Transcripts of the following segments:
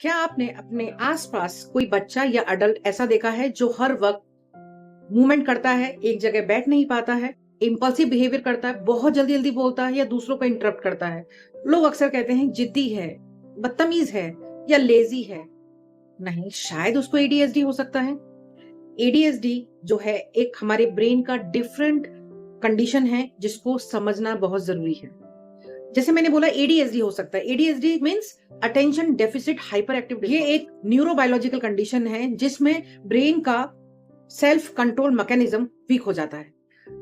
क्या आपने अपने आसपास कोई बच्चा या अडल्ट ऐसा देखा है जो हर वक्त मूवमेंट करता है, एक जगह बैठ नहीं पाता है, इम्पल्सिव बिहेवियर करता है, बहुत जल्दी जल्दी बोलता है या दूसरों को इंटरप्ट करता है? लोग अक्सर कहते हैं जिद्दी है, बदतमीज है या लेजी है। नहीं, शायद उसको एडीएचडी हो सकता है। एडीएचडी जो है एक हमारे ब्रेन का डिफरेंट कंडीशन है जिसको समझना बहुत जरूरी है। जैसे मैंने बोला एडीएचडी हो सकता है। ADHD means attention deficit hyper active. ये एक न्यूरोबायोलॉजिकल कंडीशन है जिसमें ब्रेन का सेल्फ कंट्रोल मैकेनिज्म वीक हो जाता है।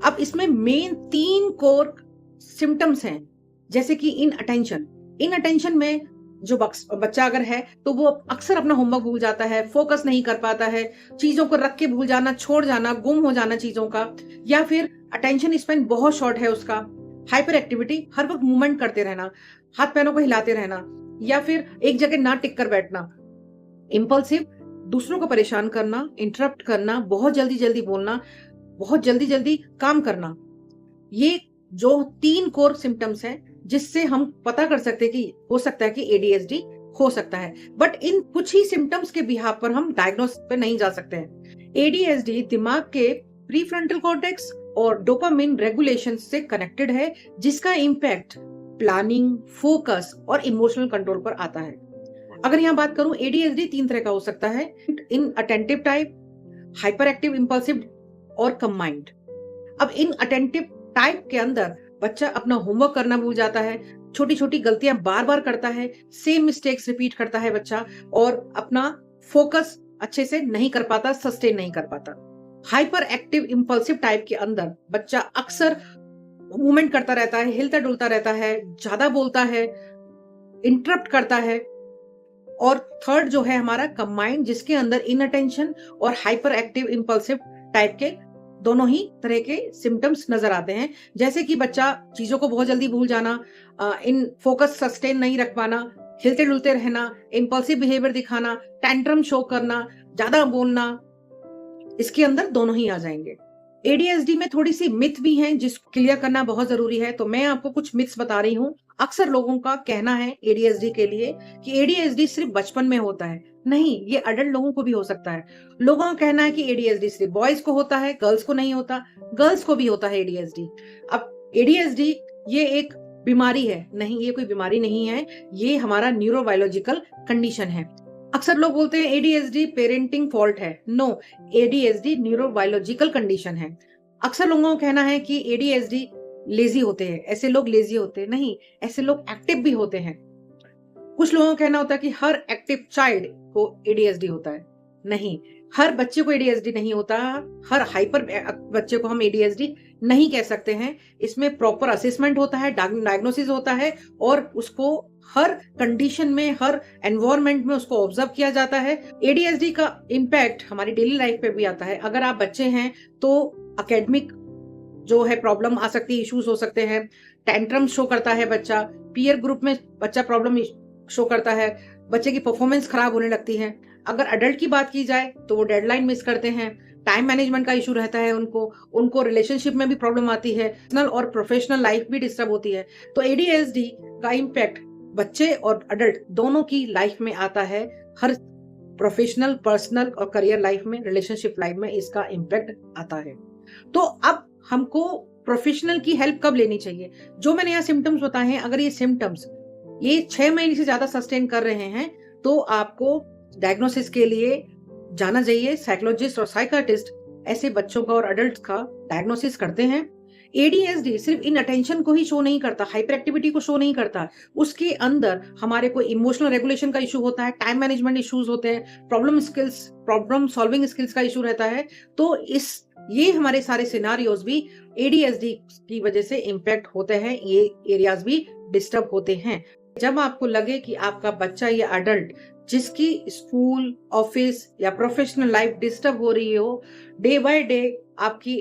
अब इसमें मेन 3 कोर सिम्टम्स हैं, जैसे कि इन अटेंशन में जो बच्चा अगर है तो वो अक्सर अपना होमवर्क भूल जाता है, फोकस नहीं कर पाता है, चीजों को रख के भूल जाना, छोड़ जाना, गुम हो जाना चीजों का, या फिर अटेंशन स्पेन बहुत शॉर्ट है उसका। हाइपर एक्टिविटी, हर वक्त मूवमेंट करते रहना, हाथ पैरों को हिलाते रहना, या फिर एक जगह ना टिक कर बैठना। इम्पल्सिव, दूसरों को परेशान करना, इंटरप्ट करना, बहुत जल्दी जल्दी बोलना, बहुत जल्दी जल्दी काम करना। ये जो 3 कोर सिम्टम्स हैं जिससे हम पता कर सकते हैं कि हो सकता है कि एडीएचडी हो सकता है। बट इन कुछ ही सिम्टम्स के बिहाफ पर हम डायग्नोस पे नहीं जा सकते हैं। एडीएचडी दिमाग के प्रीफ्रंटल कॉर्टेक्स और डोपामिन रेगुलेशन से कनेक्टेड है, जिसका इम्पैक्ट प्लानिंग, फोकस और इमोशनल कंट्रोल पर आता है। अगर यहाँ बात करूं, एडीएचडी 3 तरह का हो सकता है: inattentive type, hyperactive impulsive और कंबाइंड। अब इन अटेंटिव टाइप के अंदर बच्चा अपना होमवर्क करना भूल जाता है, छोटी छोटी गलतियां बार बार करता है, सेम मिस्टेक्स रिपीट करता है बच्चा, और अपना फोकस अच्छे से नहीं कर पाता, सस्टेन नहीं कर पाता। हाइपर एक्टिव इम्पल्सिव टाइप के अंदर बच्चा अक्सर मूवमेंट करता रहता है, हिलता डुलता रहता है, ज्यादा बोलता है, इंटरप्ट करता है। और थर्ड जो है हमारा कंबाइंड, जिसके अंदर इनअटेंशन और हाइपर एक्टिव इम्पल्सिव टाइप के दोनों ही तरह के सिम्टम्स नजर आते हैं, जैसे कि बच्चा चीजों को बहुत जल्दी भूल जाना, इन फोकस सस्टेन नहीं रख पाना, हिलते डुलते रहना, इम्पल्सिव बिहेवियर दिखाना, टैंट्रम शो करना, ज्यादा बोलना, इसके अंदर दोनों ही आ जाएंगे। एडीएचडी में थोड़ी सी मिथ भी हैं जिसको क्लियर करना बहुत जरूरी है, तो मैं आपको कुछ मिथ्स बता रही हूँ। अक्सर लोगों का कहना है एडीएचडी के लिए कि एडीएचडी सिर्फ बचपन में होता है। नहीं, ये अडल्ट लोगों को भी हो सकता है। लोगों का कहना है कि एडीएचडी सिर्फ बॉयज को होता है, गर्ल्स को नहीं होता। गर्ल्स को भी होता है एडीएचडी। अब एडीएचडी ये एक बीमारी है? नहीं, ये कोई बीमारी नहीं है, ये हमारा न्यूरोबायोलॉजिकल कंडीशन है। अक्सर लोग बोलते हैं एडीएचडी पेरेंटिंग फॉल्ट है। नो, एडीएचडी न्यूरोबायोलॉजिकल कंडीशन है। अक्सर लोगों का कहना है कि एडीएचडी लेजी होते हैं, ऐसे लोग लेजी होते हैं। नहीं, ऐसे लोग एक्टिव भी होते हैं। कुछ लोगों का कहना होता है कि हर एक्टिव चाइल्ड को एडीएचडी होता है। नहीं, हर बच्चे को एडीएचडी नहीं होता, हर हाइपर बच्चे को हम एडीएचडी नहीं कह सकते हैं। इसमें प्रॉपर असेसमेंट होता है, डायग्नोसिस होता है, और उसको हर कंडीशन में, हर एनवायरनमेंट में उसको ऑब्जर्व किया जाता है। एडीएचडी का इम्पैक्ट हमारी डेली लाइफ पे भी आता है। अगर आप बच्चे हैं तो एकेडमिक जो है प्रॉब्लम आ सकती है, इश्यूज हो सकते हैं, टैंट्रम शो करता है बच्चा, पीयर ग्रुप में बच्चा प्रॉब्लम शो करता है, बच्चे की परफॉर्मेंस खराब होने लगती है। अगर अडल्ट की बात की जाए तो वो डेडलाइन मिस करते हैं, टाइम मैनेजमेंट का इशू रहता है उनको रिलेशनशिप में भी प्रॉब्लम आती है, पर्सनल और प्रोफेशनल लाइफ भी डिस्टर्ब होती है। तो एडीएचडी का इम्पैक्ट बच्चे और अडल्ट दोनों की लाइफ में आता है। हर प्रोफेशनल, पर्सनल और करियर लाइफ में, रिलेशनशिप लाइफ में इसका इम्पैक्ट आता है। तो अब हमको प्रोफेशनल की हेल्प कब लेनी चाहिए? जो मैंने यहाँ सिम्टम्स बताए हैं, अगर ये सिम्टम्स ये 6 महीने से ज्यादा सस्टेन कर रहे हैं तो आपको डायग्नोसिस के लिए जाना चाहिए। साइकोलॉजिस्ट और साइकाट्रिस्ट ऐसे बच्चों का और अडल्ट का डायग्नोसिस करते हैं। एडीएचडी सिर्फ इन अटेंशन को ही शो नहीं करता, हाइपर एक्टिविटी को शो नहीं करता, उसके अंदर हमारे को इमोशनल रेगुलेशन का इशू होता है, टाइम मैनेजमेंट इश्यूज होते हैं, प्रॉब्लम सॉल्विंग स्किल्स का इशू रहता है। तो ये हमारे सारे सिनारियोज भी एडीएचडी की वजह से इम्पैक्ट होते हैं, ये एरियाज भी डिस्टर्ब होते हैं। जब आपको लगे कि आपका बच्चा या अडल्ट जिसकी स्कूल, ऑफिस या प्रोफेशनल लाइफ डिस्टर्ब हो रही हो, डे बाय डे आपकी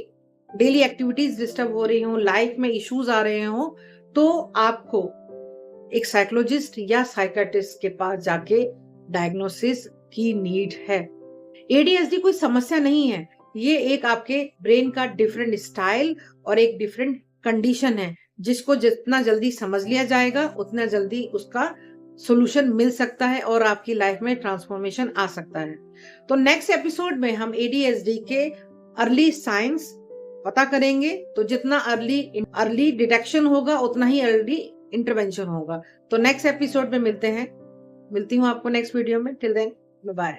डेली एक्टिविटीज डिस्टर्ब हो रही हो, लाइफ में इश्यूज आ रहे हो, तो आपको एक साइकोलॉजिस्ट या साइकाट्रिस्ट के पास जाके डायग्नोसिस की नीड है। एडीएचडी कोई समस्या नहीं है, ये एक आपके ब्रेन का डिफरेंट स्टाइल और एक डिफरेंट कंडीशन है, जिसको जितना जल्दी समझ लिया जाएगा उतना जल्दी उसका सॉल्यूशन मिल सकता है और आपकी लाइफ में ट्रांसफॉर्मेशन आ सकता है। तो नेक्स्ट एपिसोड में हम एडीएचडी के अर्ली साइंस पता करेंगे। तो जितना अर्ली डिटेक्शन होगा उतना ही अर्ली इंटरवेंशन होगा। तो नेक्स्ट एपिसोड में मिलती हूँ आपको नेक्स्ट वीडियो में। Till then bye.